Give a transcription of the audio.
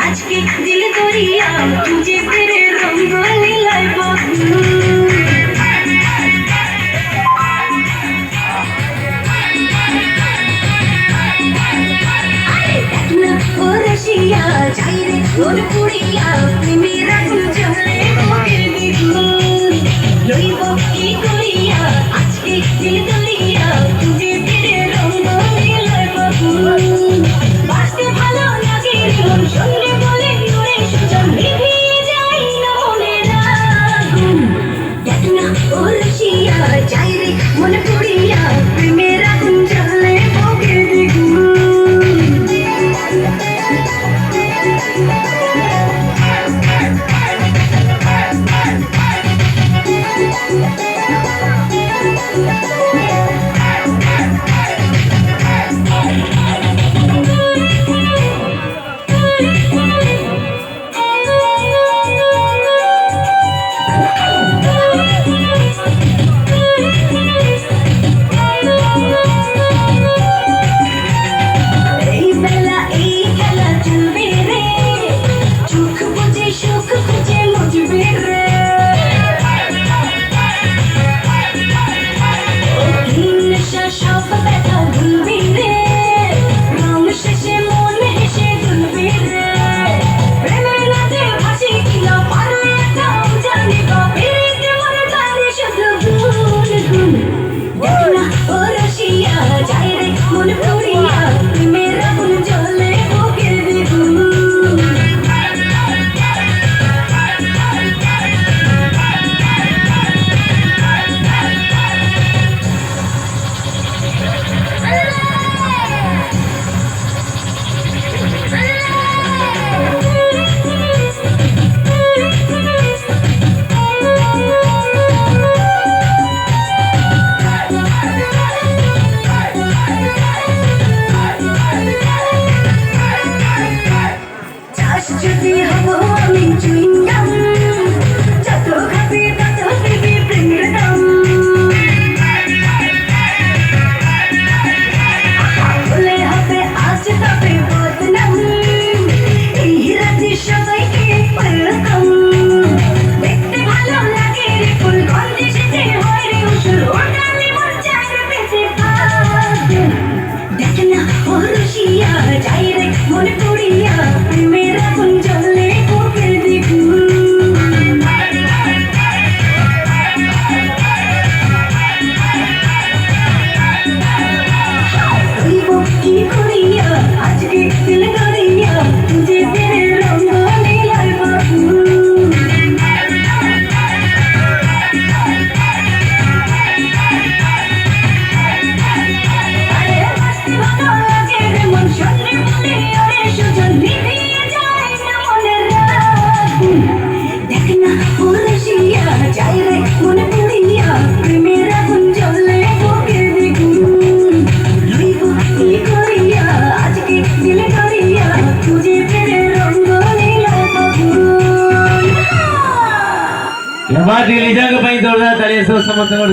आज के दिल दरिया तुझे तेरे रंगोली लाई बाबू जाइरे और पुड़िया मेरा गुंजले मोगे बिगुल लइबो की गुड़िया आज के दिल दरिया तुझे तेरे रंगोली लाई बाबू बास्ते ভালো লাগে মন শুনলে বলে ওরে সুজন নিভিয়ে যায় না মনের আগুন দেখ না ওর শিয়া যাইরে মন পুড়িয়া প্রেমের আগুন জ্বলে মোগে বিগুল Lidah ke paling terlalu tadi semua